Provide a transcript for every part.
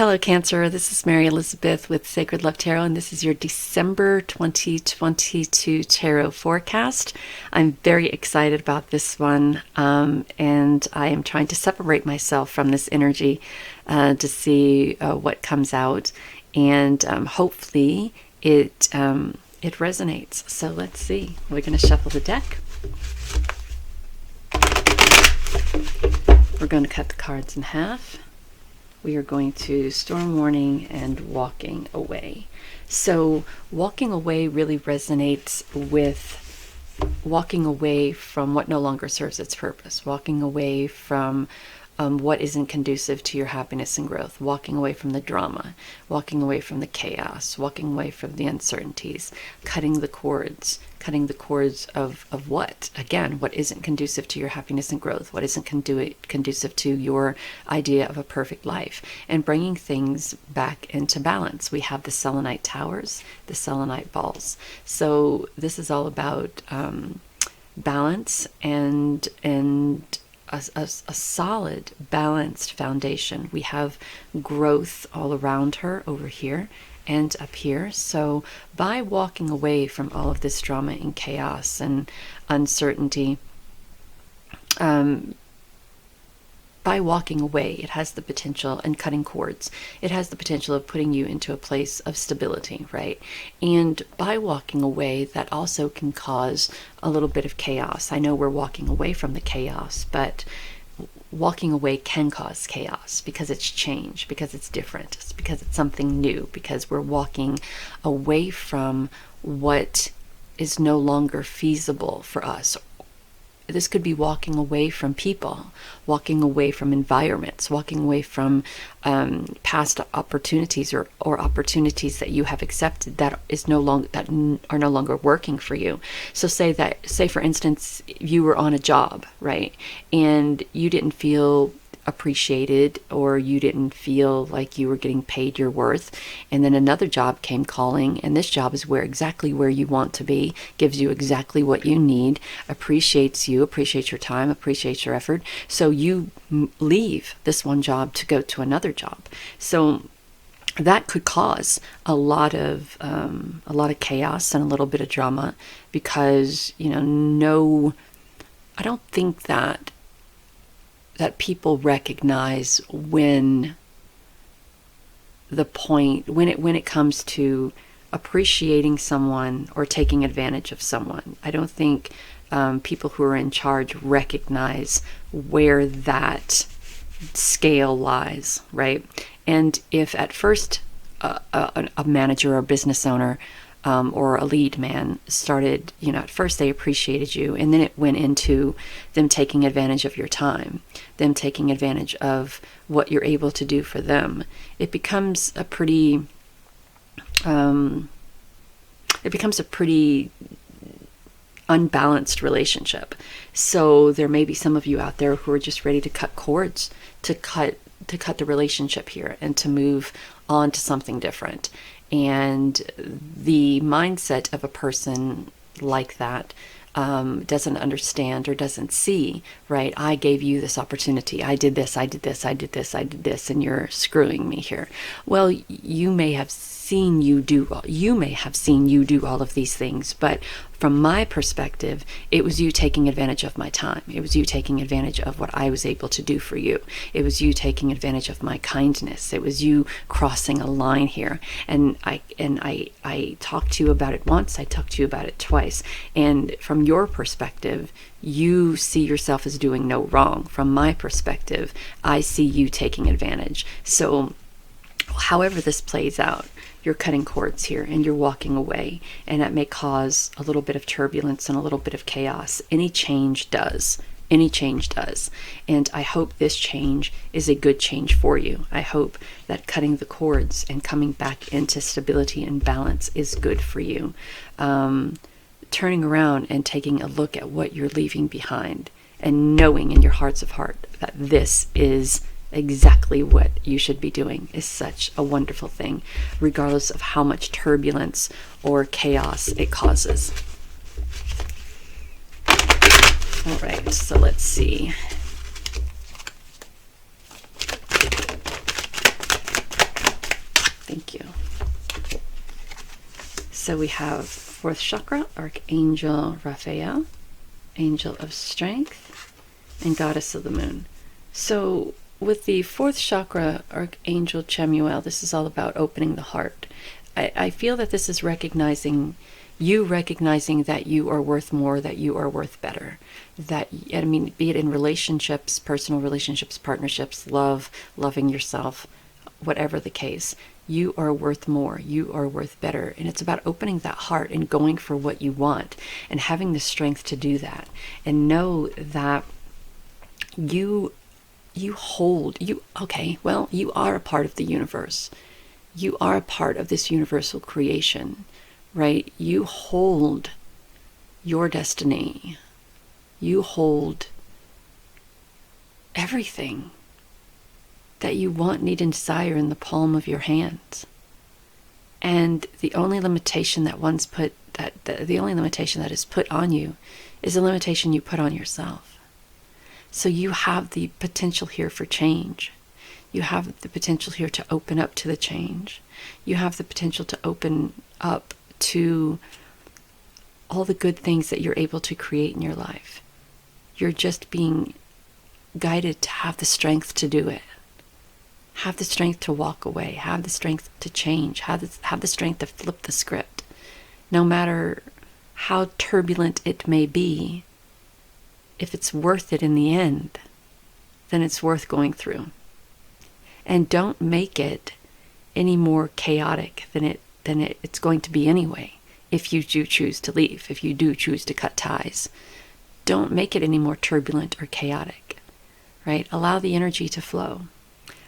Hello, Cancer. This is Mary Elizabeth with Sacred Love Tarot, and this is your December 2022 tarot forecast. I'm very excited about this one, and I am trying to separate myself from this energy to see what comes out, and hopefully it resonates. So let's see. We're going to shuffle the deck. We're going to cut the cards in half. We are going to storm warning and walking away. So walking away really resonates with walking away from what no longer serves its purpose, walking away from what isn't conducive to your happiness and growth, walking away from the drama, walking away from the chaos, walking away from the uncertainties, cutting the cords of what? Again, what isn't conducive to your happiness and growth, what isn't conducive to your idea of a perfect life, and bringing things back into balance. We have the selenite towers, the selenite balls. So this is all about balance and a solid, balanced foundation. We have growth all around her over here and up here. So by walking away from all of this drama and chaos and uncertainty, by walking away, it has the potential, and cutting cords, it has the potential of putting you into a place of stability, right? And by walking away, that also can cause a little bit of chaos. I know we're walking away from the chaos, but walking away can cause chaos because it's change, because it's different, it's because it's something new, because we're walking away from what is no longer feasible for us. This could be walking away from people, walking away from environments, walking away from past opportunities or opportunities that you have accepted that are no longer working for you. So say for instance, you were on a job, right? And you didn't feel appreciated, or you didn't feel like you were getting paid your worth, and then another job came calling, and this job is exactly where you want to be, gives you exactly what you need, appreciates you, appreciates your time, appreciates your effort, so you leave this one job to go to another job. So that could cause a lot of chaos and a little bit of drama, because I don't think that people recognize when it comes to appreciating someone or taking advantage of someone. I don't think people who are in charge recognize where that scale lies, right? And if at first a manager or business owner or a lead man started, at first they appreciated you, and then it went into them taking advantage of your time, them taking advantage of what you're able to do for them. It becomes a pretty unbalanced relationship. So there may be some of you out there who are just ready to cut cords, to cut the relationship here and to move on to something different. And the mindset of a person like that doesn't understand or doesn't see, right? I gave you this opportunity. I did this, I did this, I did this, I did this, and you're screwing me here. Well, you may have seen you do all of these things, but from my perspective, it was you taking advantage of my time. It was you taking advantage of what I was able to do for you. It was you taking advantage of my kindness. It was you crossing a line here. And I talked to you about it once, I talked to you about it twice. And from your perspective, you see yourself as doing no wrong. From my perspective, I see you taking advantage. So however this plays out, you're cutting cords here and you're walking away, and that may cause a little bit of turbulence and a little bit of chaos. Any change does. And I hope this change is a good change for you. I hope that cutting the cords and coming back into stability and balance is good for you. Turning around and taking a look at what you're leaving behind, and knowing in your hearts of heart that this is exactly what you should be doing, is such a wonderful thing, regardless of how much turbulence or chaos it causes. All right, so let's see. So we have fourth chakra, Archangel Raphael, Angel of Strength, and Goddess of the Moon. So with the fourth chakra, Archangel Chamuel, this is all about opening the heart. I feel that this is recognizing that you are worth more, that you are worth better. That, I mean, be it in relationships, personal relationships, partnerships, loving yourself, whatever the case, you are worth more, you are worth better. And it's about opening that heart and going for what you want and having the strength to do that. And know that you are a part of the universe. You are a part of this universal creation, right? You hold your destiny. You hold everything that you want, need, and desire in the palm of your hands. And the only limitation that the only limitation that is put on you is a limitation you put on yourself. So you have the potential here for change. You have the potential here to open up to the change. You have the potential to open up to all the good things that you're able to create in your life. You're just being guided to have the strength to do it. Have the strength to walk away. Have the strength to change. Have the strength to flip the script. No matter how turbulent it may be, if it's worth it in the end, then it's worth going through. And don't make it any more chaotic than it's going to be anyway. If you do choose to leave, if you do choose to cut ties, don't make it any more turbulent or chaotic, right? Allow the energy to flow.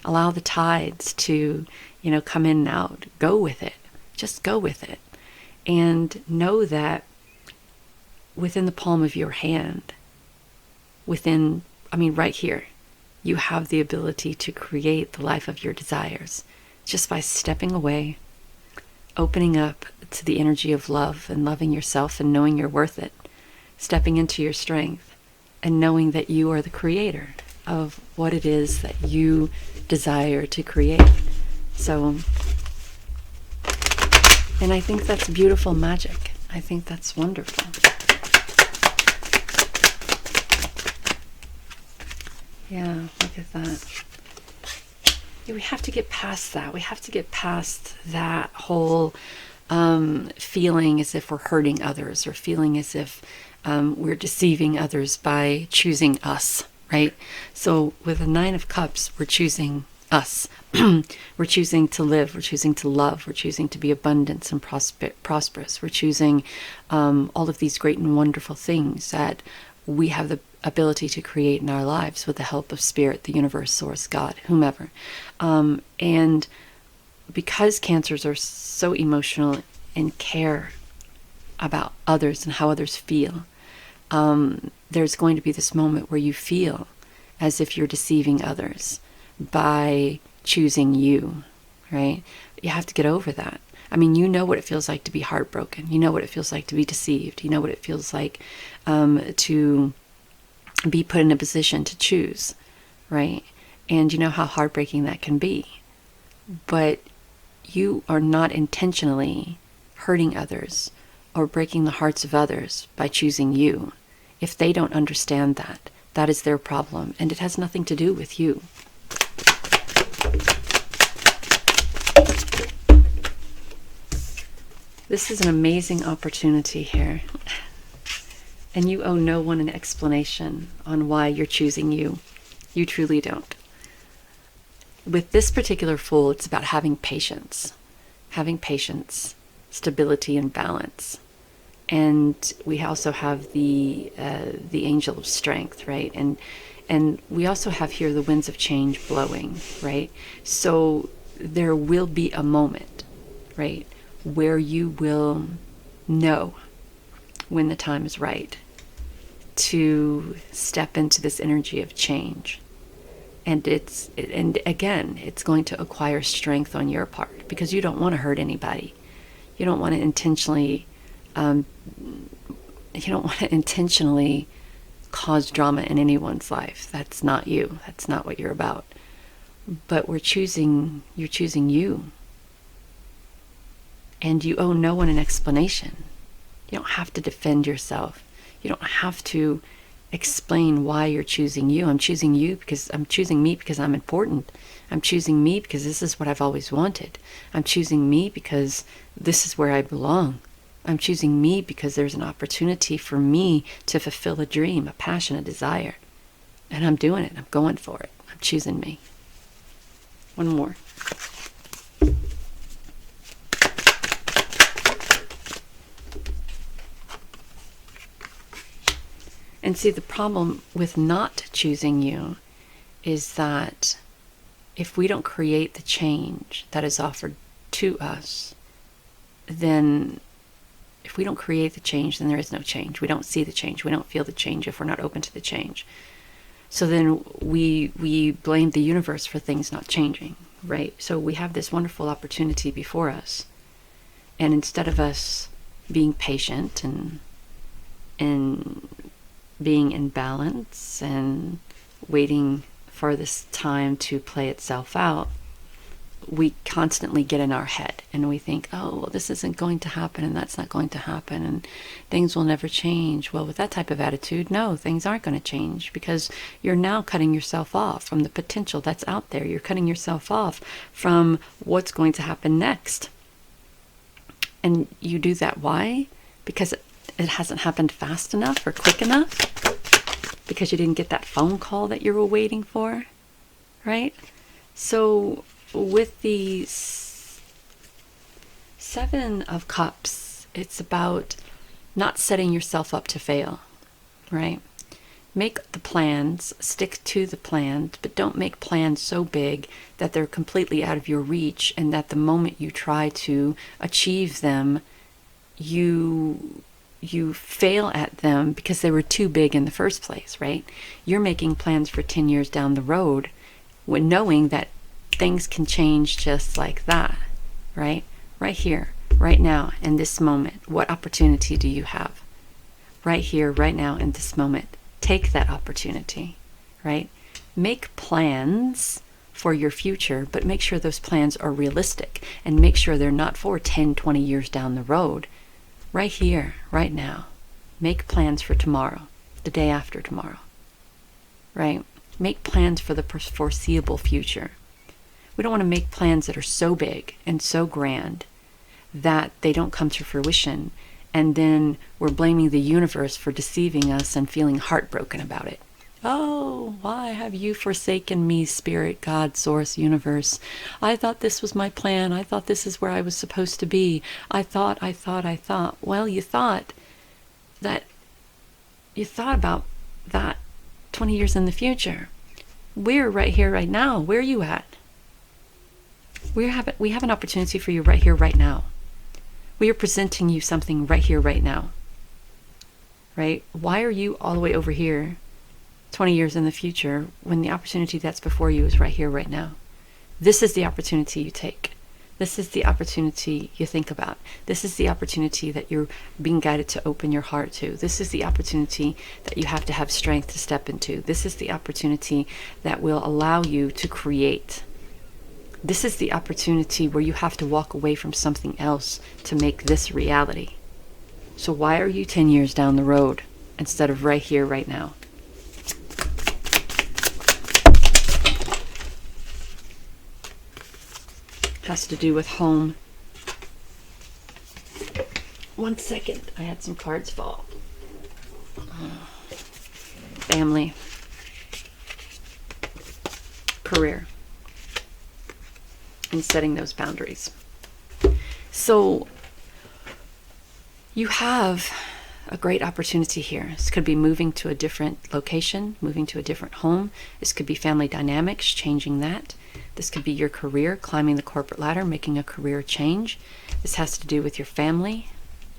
Allow the tides to, come in and out. Go with it. Just go with it. And know that within the palm of your hand, right here, you have the ability to create the life of your desires just by stepping away, opening up to the energy of love and loving yourself and knowing you're worth it, stepping into your strength and knowing that you are the creator of what it is that you desire to create. So, and I think that's beautiful magic. I think that's wonderful. Yeah, look at that. Yeah, we have to get past that. We have to get past that whole feeling as if we're hurting others or feeling as if we're deceiving others by choosing us, right? So with the Nine of Cups, we're choosing us. We're choosing to live. We're choosing to love. We're choosing to be abundant and prosperous. We're choosing all of these great and wonderful things that we have the ability to create in our lives with the help of Spirit, the universe, Source, God, whomever. And because Cancers are so emotional and care about others and how others feel, there's going to be this moment where you feel as if you're deceiving others by choosing you, right? You have to get over that. I mean, you know what it feels like to be heartbroken. You know what it feels like to be deceived. You know what it feels like to be put in a position to choose, right? And you know how heartbreaking that can be. But you are not intentionally hurting others or breaking the hearts of others by choosing you. If they don't understand that, that is their problem, and it has nothing to do with you. This is an amazing opportunity here. And you owe no one an explanation on why you're choosing you. You truly don't. With this particular Fool, it's about having patience. Having patience, stability, and balance. And we also have the Angel of Strength, right? And we also have here the winds of change blowing, right? So there will be a moment, right, where you will know when the time is right to step into this energy of change. And again, it's going to acquire strength on your part because you don't want to hurt anybody. You don't want to intentionally cause drama in anyone's life. That's not you. That's not what you're about. But you're choosing you. And you owe no one an explanation. You don't have to defend yourself. You don't have to explain why you're choosing you. I'm choosing you because I'm choosing me because I'm important. I'm choosing me because this is what I've always wanted. I'm choosing me because this is where I belong. I'm choosing me because there's an opportunity for me to fulfill a dream, a passion, a desire. And I'm doing it. I'm going for it. I'm choosing me. One more. And see, the problem with not choosing you is that if we don't create the change that is offered to us, then if we don't create the change, then there is no change. We don't see the change. We don't feel the change if we're not open to the change. So then we blame the universe for things not changing, right? So we have this wonderful opportunity before us. And instead of us being patient and being in balance and waiting for this time to play itself out, we constantly get in our head and we think, oh, well, this isn't going to happen and that's not going to happen and things will never change. Well, with that type of attitude, no, things aren't going to change because you're now cutting yourself off from the potential that's out there. You're cutting yourself off from what's going to happen next. And you do that, why? Because it hasn't happened fast enough or quick enough, because you didn't get that phone call that you were waiting for, right? So with the Seven of Cups, it's about not setting yourself up to fail, right? Make the plans, stick to the plans, but don't make plans so big that they're completely out of your reach and that the moment you try to achieve them, you fail at them because they were too big in the first place, right? You're making plans for 10 years down the road when knowing that things can change just like that, right? Right here, right now, in this moment, what opportunity do you have? Right here, right now, in this moment. Take that opportunity, right? Make plans for your future, but make sure those plans are realistic and make sure they're not for 10, 20 years down the road. Right here, right now. Make plans for tomorrow, the day after tomorrow, right? Make plans for the foreseeable future. We don't want to make plans that are so big and so grand that they don't come to fruition, and then we're blaming the universe for deceiving us and feeling heartbroken about it. Oh, why have you forsaken me, Spirit, God, Source, Universe? I thought this was my plan. I thought this is where I was supposed to be. I thought. Well, you thought about that 20 years in the future. We're right here, right now. Where are you at? We have an opportunity for you right here, right now. We are presenting you something right here, right now. Right? Why are you all the way over here 20 years in the future when the opportunity that's before you is right here, right now? This is the opportunity you take. This is the opportunity you think about. This is the opportunity that you're being guided to open your heart to. This is the opportunity that you have to have strength to step into. This is the opportunity that will allow you to create. This is the opportunity where you have to walk away from something else to make this reality. So why are you 10 years down the road instead of right here, right now? Has to do with home. One second, I had some cards fall. Family. Career. And setting those boundaries. So you have a great opportunity here. This could be moving to a different location, moving to a different home. This could be family dynamics, changing that. This could be your career, climbing the corporate ladder, making a career change. This has to do with your family,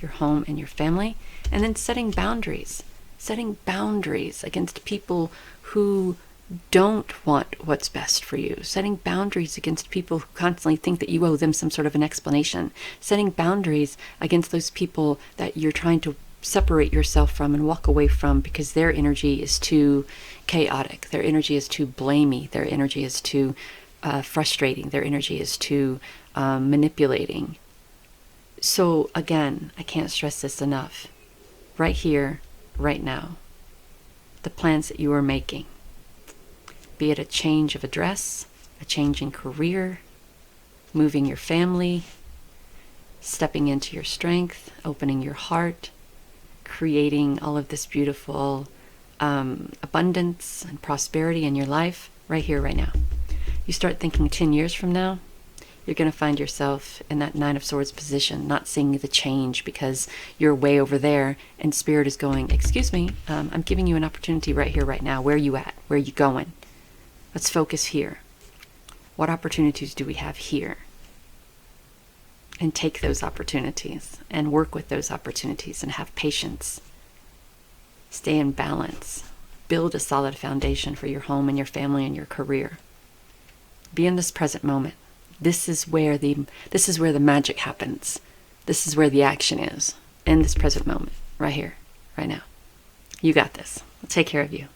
your home and your family. And then setting boundaries against people who don't want what's best for you. Setting boundaries against people who constantly think that you owe them some sort of an explanation. Setting boundaries against those people that you're trying to separate yourself from and walk away from because their energy is too chaotic. Their energy is too blamey. Their energy is too frustrating. Their energy is too manipulating. So again, I can't stress this enough. Right here, right now, the plans that you are making, be it a change of address, a change in career, moving your family, stepping into your strength, opening your heart, creating all of this beautiful abundance and prosperity in your life, right here, right now. You start thinking 10 years from now, you're going to find yourself in that Nine of Swords position, not seeing the change because you're way over there and Spirit is going, excuse me, I'm giving you an opportunity right here, right now. Where are you at? Where are you going? Let's focus here. What opportunities do we have here? And take those opportunities and work with those opportunities and have patience. Stay in balance. Build a solid foundation for your home and your family and your career. Be in this present moment. This is where the magic happens. This is where the action is. In this present moment. Right here. Right now. You got this. I'll take care of you.